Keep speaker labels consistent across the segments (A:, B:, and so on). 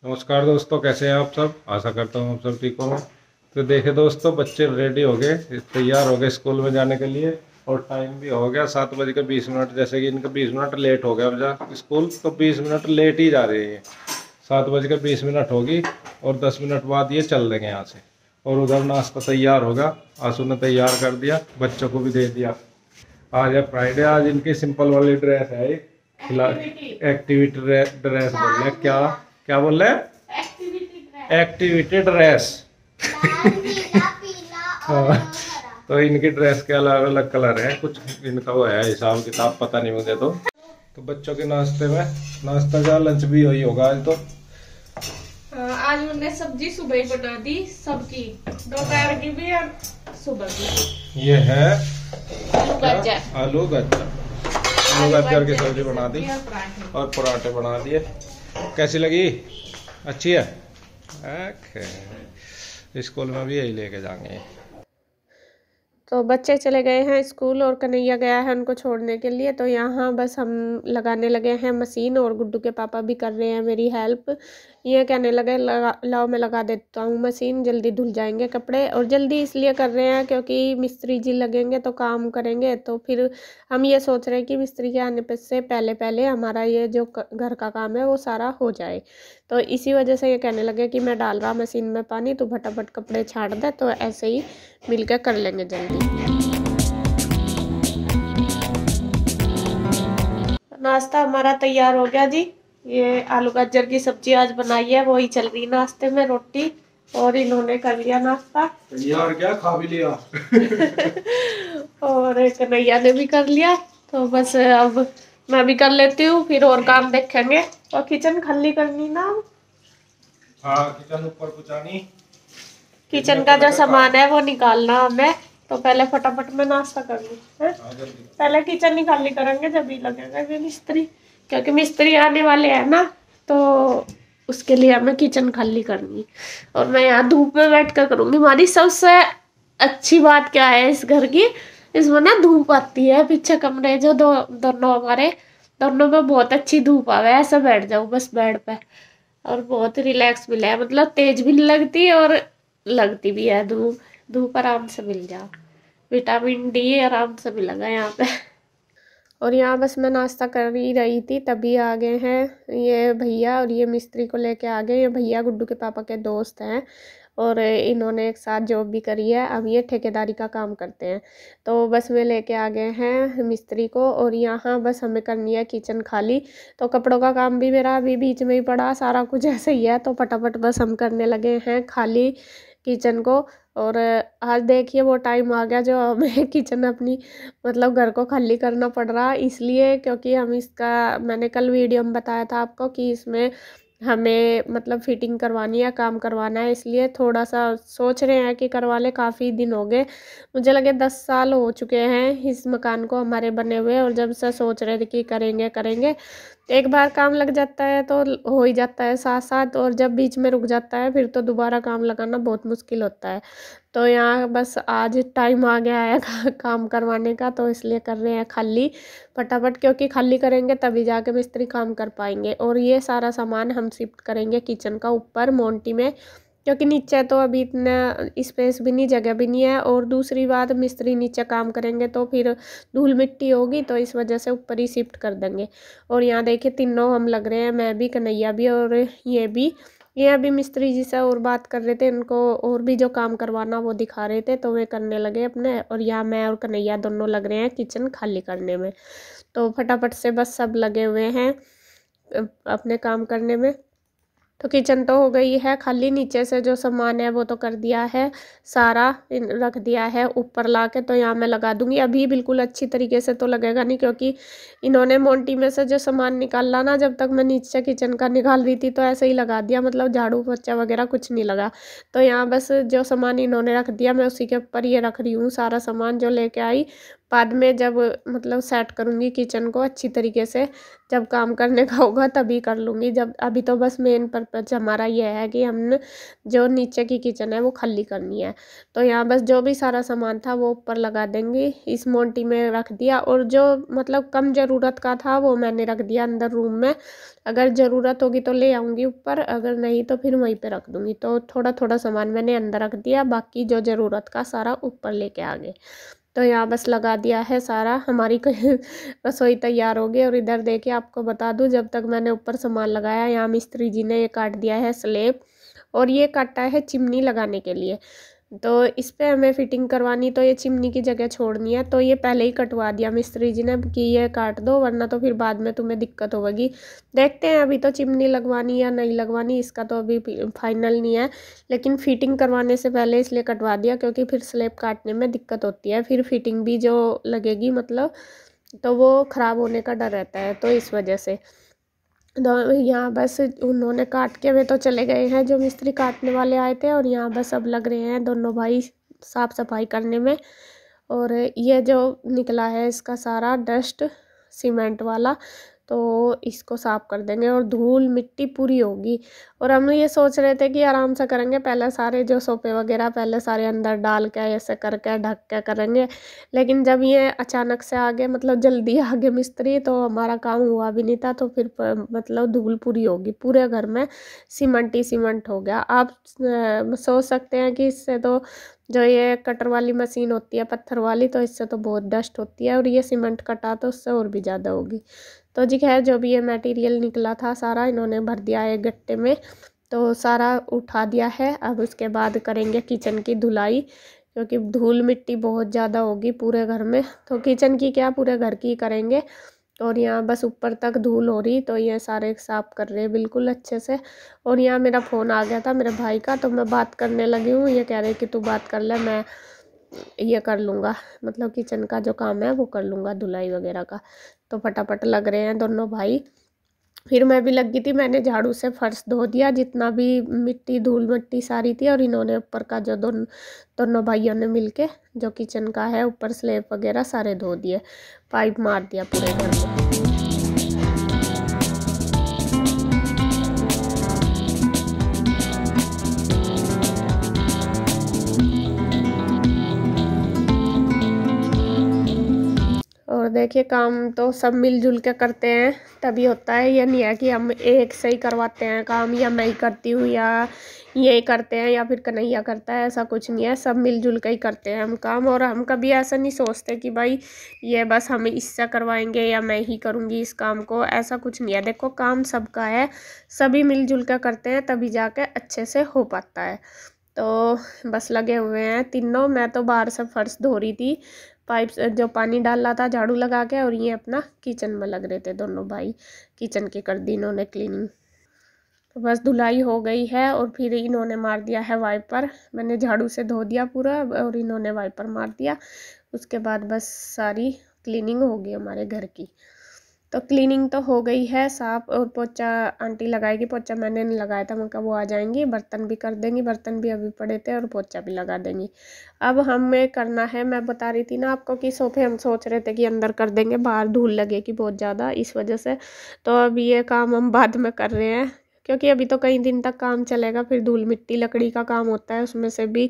A: नमस्कार दोस्तों, कैसे हैं आप सब। आशा करता हूँ आप सब ठीक होंगे। तो देखे दोस्तों, बच्चे रेडी हो गए, तैयार हो गए स्कूल में जाने के लिए। और टाइम भी हो गया 7:20। जैसे कि इनका 20 मिनट लेट हो गया। अब जा स्कूल तो 20 मिनट लेट ही जा रही है। 7:20 होगी और 10 मिनट बाद ये चल देंगे यहाँ से। और उधर नाश्ता तैयार होगा, आंसू ने तैयार कर दिया, बच्चों को भी दे दिया। आज है फ्राइडे, आज इनकी सिंपल वाली ड्रेस है। खिला एक्टिविटी ड्रेस बोल रहे हैं। क्या क्या बोल रहे हैं? Activity dress. हाँ, तो इनकी ड्रेस के अलग अलग कलर है, कुछ इनका वो है हिसाब किताब, पता नहीं मुझे तो बच्चों के नाश्ते में नाश्ता का लंच भी वही होगा आज तो।
B: आज मैंने सब्जी सुबह ही बना दी सबकी, दोपहर की भी और सुबह की।
A: ये है
B: आलू गाजर
A: की सब्जी बना दी और पराठे बना दिए। कैसी लगी? अच्छी है। स्कूल में भी यही लेके जाएंगे।
B: तो बच्चे चले गए हैं स्कूल और कन्हैया गया है उनको छोड़ने के लिए। तो यहाँ बस हम लगाने लगे हैं मशीन और गुड्डू के पापा भी कर रहे हैं मेरी हेल्प। ये कहने लगे लाओ मैं लगा देता हूँ मशीन, जल्दी धुल जाएंगे कपड़े। और जल्दी इसलिए कर रहे हैं क्योंकि मिस्त्री जी लगेंगे तो काम करेंगे, तो फिर हम ये सोच रहे हैं कि मिस्त्री के आने पे से पहले पहले हमारा ये जो घर का काम है वो सारा हो जाए। तो इसी वजह से ये कहने लगे कि मैं डाल रहा मशीन में पानी, तो फटाफट कपड़े छाड़ दे। तो ऐसे ही मिलकर कर लेंगे जल्दी। नाश्ता हमारा तैयार हो गया जी। ये आलू गाजर की सब्जी आज बनाई है, वही चल रही नाश्ते में रोटी। और इन्होंने कर लिया नाश्ता
A: यार, क्या खा भी लिया।
B: और कन्हैया ने भी कर लिया। तो बस अब मैं भी कर लेती हूँ, फिर और काम देखेंगे। और किचन खाली करनी ना।
A: हाँ, किचन ऊपर पहुंचानी।
B: किचन का जो सामान है वो निकालना हमें। तो पहले फटाफट में नाश्ता कर लूँ। पहले किचन ही खाली करेंगे, जब भी लगेगा फिर मिस्त्री, क्योंकि मिस्त्री आने वाले हैं ना। तो उसके लिए हमें किचन खाली करनी। और मैं यहाँ धूप में बैठ कर करूँगी। हमारी सबसे अच्छी बात क्या है इस घर की, इसमें ना धूप आती है। पीछे कमरे जो दोनों हमारे, दोनों में बहुत अच्छी धूप आवे। ऐसे बैठ जाओ बस बेड पे और बहुत रिलैक्स मिला है। मतलब तेज भी नहीं लगती और लगती भी है धूप। धूप आराम से मिल जाओ, विटामिन डी आराम से मिलेगा यहाँ पे। और यहाँ बस मैं नाश्ता कर ही रही थी, तभी आ गए हैं ये भैया। और ये मिस्त्री को लेके आ गए। ये भैया गुड्डू के पापा के दोस्त हैं और इन्होंने एक साथ जॉब भी करी है। अब ये ठेकेदारी का काम करते हैं। तो बस वे लेके आ गए हैं मिस्त्री को। और यहाँ बस हमें करनी है किचन खाली। तो कपड़ों का काम भी मेरा अभी बीच में ही पड़ा, सारा कुछ ऐसे ही है। तो फटाफट बस हम करने लगे हैं खाली किचन को। और आज देखिए वो टाइम आ गया जो हमें किचन अपनी, मतलब घर को खाली करना पड़ रहा। इसलिए क्योंकि हम इसका, मैंने कल वीडियो में बताया था आपको कि इसमें हमें मतलब फिटिंग करवानी है, काम करवाना है। इसलिए थोड़ा सा सोच रहे हैं कि करवा ले। काफ़ी दिन हो गए, मुझे लगे 10 साल हो चुके हैं इस मकान को हमारे बने हुए। और जब से सोच रहे थे कि करेंगे करेंगे, एक बार काम लग जाता है तो हो ही जाता है साथ साथ। और जब बीच में रुक जाता है फिर तो दोबारा काम लगाना बहुत मुश्किल होता है। तो यहाँ बस आज टाइम आ गया है काम करवाने का, तो इसलिए कर रहे हैं खाली फटाफट। क्योंकि खाली करेंगे तभी जाके मिस्त्री काम कर पाएंगे। और ये सारा सामान हम शिफ्ट करेंगे किचन का ऊपर मोंटी में, क्योंकि नीचे तो अभी इतना स्पेस भी नहीं, जगह भी नहीं है। और दूसरी बात, मिस्त्री नीचे काम करेंगे तो फिर धूल मिट्टी होगी, तो इस वजह से ऊपर ही शिफ्ट कर देंगे। और यहाँ देखिए तीनों हम लग रहे हैं, मैं भी, कन्हैया भी और ये भी। ये अभी मिस्त्री जी से और बात कर रहे थे, इनको और भी जो काम करवाना वो दिखा रहे थे, तो वे करने लगे अपने। और यहाँ मैं और कन्हैया दोनों लग रहे हैं किचन खाली करने में। तो फटाफट से बस सब लगे हुए हैं अपने काम करने में। तो किचन तो हो गई है खाली, नीचे से जो सामान है वो तो कर दिया है सारा, रख दिया है ऊपर ला के। तो यहाँ मैं लगा दूंगी। अभी बिल्कुल अच्छी तरीके से तो लगेगा नहीं, क्योंकि इन्होंने मोंटी में से जो सामान निकाला ना, जब तक मैं नीचे किचन का निकाल रही थी तो ऐसे ही लगा दिया, मतलब झाड़ू पोछा वगैरह कुछ नहीं लगा। तो यहाँ बस जो सामान इन्होंने रख दिया, मैं उसी के ऊपर ये रख रही हूँ सारा सामान जो लेके आई। बाद में जब मतलब सेट करूँगी किचन को अच्छी तरीके से, जब काम करने का होगा तभी कर लूँगी। जब अभी तो बस मेन पर्पज हमारा ये है कि हमने जो नीचे की किचन है वो खाली करनी है। तो यहाँ बस जो भी सारा सामान था वो ऊपर लगा देंगे, इस मोंटी में रख दिया, और जो मतलब कम ज़रूरत का था वो मैंने रख दिया अंदर रूम में। अगर ज़रूरत होगी तो ले आऊँगी ऊपर, अगर नहीं तो फिर वहीं पे रख दूँगी। तो थोड़ा थोड़ा सामान मैंने अंदर रख दिया, बाकी जो ज़रूरत का सारा ऊपर लेके आ गए। तो यहाँ बस लगा दिया है सारा, हमारी रसोई तैयार हो गई। और इधर देखिए आपको बता दूँ, जब तक मैंने ऊपर सामान लगाया, यहाँ मिस्त्री जी ने ये काट दिया है स्लेब, और ये काटा है चिमनी लगाने के लिए। तो इस पे हमें फिटिंग करवानी, तो ये चिमनी की जगह छोड़नी है, तो ये पहले ही कटवा दिया मिस्त्री जी ने कि ये काट दो, वरना तो फिर बाद में तुम्हें दिक्कत होगी। देखते हैं अभी तो चिमनी लगवानी या नहीं लगवानी, इसका तो अभी फाइनल नहीं है, लेकिन फिटिंग करवाने से पहले इसलिए कटवा दिया क्योंकि फिर स्लेब काटने में दिक्कत होती है, फिर फिटिंग भी जो लगेगी मतलब तो वो ख़राब होने का डर रहता है, तो इस वजह से। तो यहाँ बस उन्होंने काट के वे तो चले गए हैं जो मिस्त्री काटने वाले आए थे, और यहाँ बस अब लग रहे हैं दोनों भाई साफ़ सफाई करने में। और ये जो निकला है इसका सारा डस्ट सीमेंट वाला, तो इसको साफ़ कर देंगे और धूल मिट्टी पूरी होगी। और हम ये सोच रहे थे कि आराम से करेंगे, पहले सारे जो सोफे वगैरह पहले सारे अंदर डाल के ऐसे करके ढक के करेंगे, लेकिन जब ये अचानक से आ गए मतलब जल्दी आ गए मिस्त्री, तो हमारा काम हुआ भी नहीं था, तो फिर मतलब धूल पूरी होगी, पूरे घर में सीमेंट ही सीमेंट हो गया। आप सोच सकते हैं कि इससे तो जो ये कटर वाली मशीन होती है पत्थर वाली, तो इससे तो बहुत डस्ट होती है, और ये सीमेंट कटा तो उससे और भी ज़्यादा होगी। तो जी खैर जो भी ये मटेरियल निकला था सारा इन्होंने भर दिया है गट्टे में, तो सारा उठा दिया है। अब उसके बाद करेंगे किचन की धुलाई, क्योंकि धूल मिट्टी बहुत ज़्यादा होगी पूरे घर में, तो किचन की क्या पूरे घर की करेंगे। और यहाँ बस ऊपर तक धूल हो रही, तो ये सारे साफ़ कर रहे हैं बिल्कुल अच्छे से। और यहाँ मेरा फ़ोन आ गया था मेरे भाई का, तो मैं बात करने लगी हूँ, ये कह रहे कि तू बात कर ले, मैं ये कर लूँगा, मतलब किचन का जो काम है वो कर लूँगा धुलाई वगैरह का। तो फटाफट लग रहे हैं दोनों भाई। फिर मैं भी लगी थी, मैंने झाड़ू से फर्श धो दिया जितना भी मिट्टी धूल मिट्टी सारी थी, और इन्होंने ऊपर का जो दोनों भाइयों ने मिलके जो किचन का है ऊपर स्लैब वगैरह सारे धो दिए, पाइप मार दिया पूरे घर में। और देखिए काम तो सब मिलजुल के करते हैं तभी होता है, ये नहीं है कि हम एक से ही करवाते हैं काम, या मैं ही करती हूँ या ये करते हैं या फिर कन्हैया करता है, ऐसा कुछ नहीं है, सब मिलजुल के ही करते हैं हम काम। और हम कभी ऐसा नहीं सोचते कि भाई ये बस हम इससे करवाएंगे या मैं ही करूँगी इस काम को, ऐसा कुछ नहीं है। देखो काम सबका है, सभी मिलजुल कर करते हैं तभी जाके अच्छे से हो पाता है। तो बस लगे हुए हैं तीनों, मैं तो बाहर से फर्श धो रही थी, पाइप जो पानी डाला था झाड़ू लगा के, और ये अपना किचन में लग रहे थे दोनों भाई, किचन की कर दी इन्होंने क्लीनिंग। तो बस धुलाई हो गई है, और फिर इन्होंने मार दिया है वाइपर, मैंने झाड़ू से धो दिया पूरा और इन्होंने वाइपर मार दिया। उसके बाद बस सारी क्लीनिंग हो गई हमारे घर की। तो क्लीनिंग तो हो गई है साफ, और पोछा आंटी लगाएगी, पोछा मैंने नहीं लगाया था, मगर वो आ जाएंगी, बर्तन भी कर देंगी, बर्तन भी अभी पड़े थे, और पोछा भी लगा देंगी। अब हमें करना है, मैं बता रही थी ना आपको कि सोफे हम सोच रहे थे कि अंदर कर देंगे, बाहर धूल लगेगी बहुत ज़्यादा इस वजह से, तो अभी ये काम हम बाद में कर रहे हैं, क्योंकि अभी तो कई दिन तक काम चलेगा, फिर धूल मिट्टी लकड़ी का काम होता है, उसमें से भी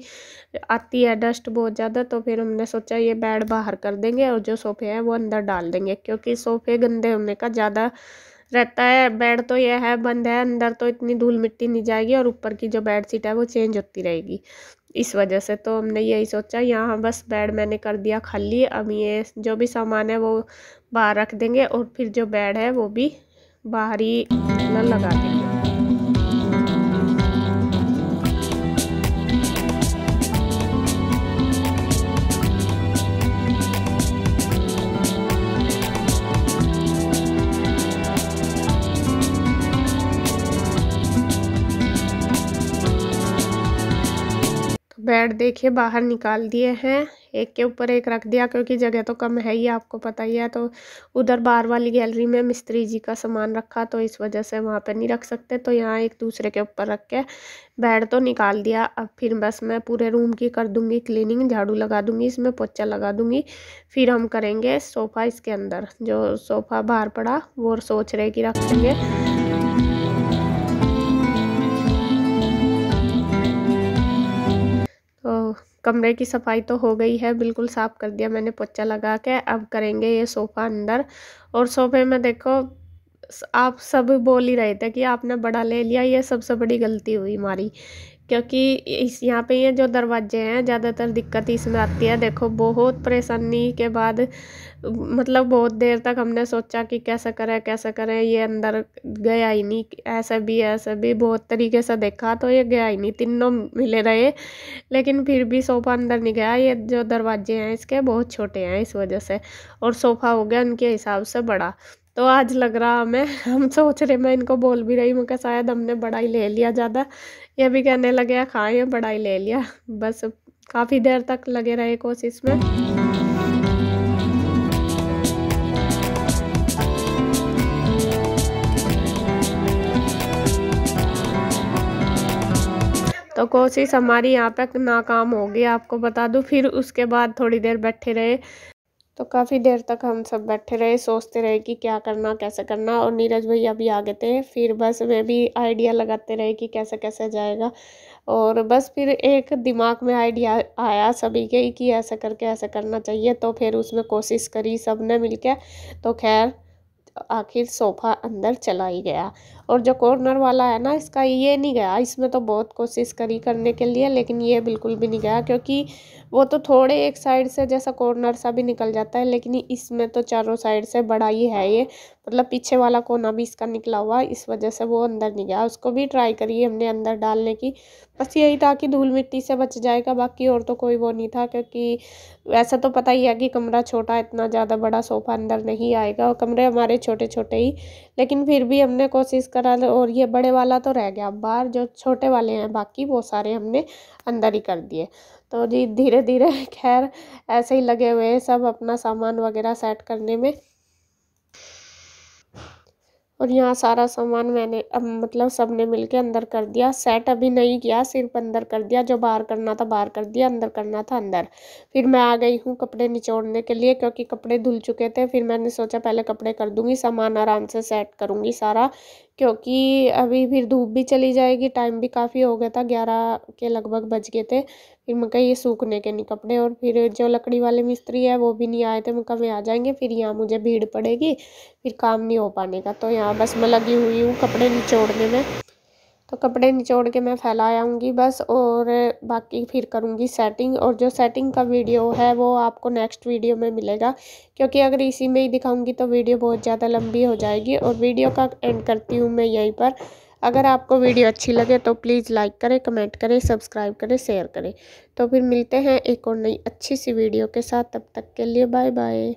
B: आती है डस्ट बहुत ज़्यादा। तो फिर हमने सोचा ये बेड बाहर कर देंगे और जो सोफ़े हैं वो अंदर डाल देंगे, क्योंकि सोफ़े गंदे होने का ज़्यादा रहता है। बेड तो यह है बंद है, अंदर तो इतनी धूल मिट्टी नहीं जाएगी, और ऊपर की जो बेड शीट है वो चेंज होती रहेगी इस वजह से। तो हमने यही सोचा, यहाँ बस बेड मैंने कर दिया खाली, अब ये जो भी सामान है वो बाहर रख देंगे, और फिर जो बेड है वो भी बाहर ही लगा देंगे। बेड देखिए बाहर निकाल दिए हैं, एक के ऊपर एक रख दिया क्योंकि जगह तो कम है ही, आपको पता ही है। तो उधर बाहर वाली गैलरी में मिस्त्री जी का सामान रखा, तो इस वजह से वहाँ पे नहीं रख सकते, तो यहाँ एक दूसरे के ऊपर रख के बेड तो निकाल दिया। अब फिर बस मैं पूरे रूम की कर दूँगी क्लीनिंग, झाड़ू लगा दूँगी, इसमें पोछा लगा दूँगी। फिर हम करेंगे सोफ़ा इसके अंदर, जो सोफ़ा बाहर पड़ा वो सोच रहे कि रखेंगे। तो कमरे की सफाई तो हो गई है, बिल्कुल साफ़ कर दिया मैंने पोछा लगा के। अब करेंगे ये सोफ़ा अंदर। और सोफ़े में देखो आप सब बोल ही रहे थे कि आपने बड़ा ले लिया, ये सबसे बड़ी गलती हुई हमारी, क्योंकि इस यहाँ पे ये जो दरवाजे हैं ज़्यादातर दिक्कत इसमें आती है। देखो बहुत परेशानी के बाद मतलब बहुत देर तक हमने सोचा कि कैसे करें, ये अंदर गया ही नहीं, ऐसे भी बहुत तरीके से देखा तो ये गया ही नहीं, तीनों मिले रहे लेकिन फिर भी सोफ़ा अंदर नहीं गया। ये जो दरवाजे हैं इसके बहुत छोटे हैं इस वजह से, और सोफ़ा हो गया उनके हिसाब से बड़ा। तो आज लग रहा हमें हम सोच रहे, मैं इनको बोल भी रही हूँ कि शायद हमने बड़ा ही ले लिया ज़्यादा। ये भी कहने लगे हाँ ये बड़ा ही ले लिया। बस काफ़ी देर तक लगे रहे कोशिश में। तो कोशिश हमारी यहाँ पे नाकाम हो गई, आपको बता दूँ। फिर उसके बाद थोड़ी देर बैठे रहे, तो काफ़ी देर तक हम सब बैठे रहे, सोचते रहे कि क्या करना कैसे करना। और नीरज भैया भी आ गए थे, फिर बस मैं भी आइडिया लगाते रहे कि कैसे कैसे जाएगा। और बस फिर एक दिमाग में आइडिया आया सभी के कि ऐसे करके ऐसे करना चाहिए, तो फिर उसमें कोशिश करी सब ने मिल के। तो खैर आखिर सोफ़ा अंदर चला ही गया। और जो कॉर्नर वाला है ना इसका, ये नहीं गया। इसमें तो बहुत कोशिश करी करने के लिए, लेकिन ये बिल्कुल भी नहीं गया, क्योंकि वो तो थोड़े एक साइड से जैसा कॉर्नर सा भी निकल जाता है, लेकिन इसमें तो चारों साइड से बड़ा ही है ये, मतलब पीछे वाला कोना भी इसका निकला हुआ, इस वजह से वो अंदर नहीं गया। उसको भी ट्राई करी हमने अंदर डालने की, बस यही था कि धूल मिट्टी से बच जाएगा, बाकी और तो कोई वो नहीं था। क्योंकि वैसे तो पता ही है कि कमरा छोटा, इतना ज़्यादा बड़ा सोफ़ा अंदर नहीं आएगा, और कमरे हमारे छोटे छोटे ही, लेकिन फिर भी हमने कोशिश करा। और ये बड़े वाला तो रह गया बाहर, जो छोटे वाले हैं बाकी वो सारे हमने अंदर ही कर दिए। तो जी धीरे धीरे खैर ऐसे ही लगे हुए हैं सब अपना सामान वगैरह सेट करने में। और यहाँ सारा सामान मैंने अब मतलब सब ने मिलके अंदर कर दिया। सेट अभी नहीं किया, सिर्फ अंदर कर दिया, जो बाहर करना था बाहर कर दिया, अंदर करना था अंदर। फिर मैं आ गई हूँ कपड़े निचोड़ने के लिए, क्योंकि कपड़े धुल चुके थे। फिर मैंने सोचा पहले कपड़े कर दूँगी, सामान आराम से सेट करूँगी सारा, क्योंकि अभी फिर धूप भी चली जाएगी, टाइम भी काफ़ी हो गया था, 11 के लगभग बज गए थे। फिर मैं कहा ये सूखने के नहीं कपड़े, और फिर जो लकड़ी वाले मिस्त्री है वो भी नहीं आए थे, मैं कहा वे आ जाएंगे, फिर यहाँ मुझे भीड़ पड़ेगी, फिर काम नहीं हो पाने का। तो यहाँ बस मैं लगी हुई हूँ कपड़े निचोड़ने में। तो कपड़े निचोड़ के मैं फैला आऊँगी बस, और बाकी फिर करूँगी सेटिंग। और जो सेटिंग का वीडियो है वो आपको नेक्स्ट वीडियो में मिलेगा, क्योंकि अगर इसी में ही दिखाऊँगी तो वीडियो बहुत ज़्यादा लंबी हो जाएगी। और वीडियो का एंड करती हूँ मैं यहीं पर। अगर आपको वीडियो अच्छी लगे तो प्लीज़ लाइक करें, कमेंट करें, सब्सक्राइब करें, शेयर करें। तो फिर मिलते हैं एक और नई अच्छी सी वीडियो के साथ, तब तक के लिए बाय बाय।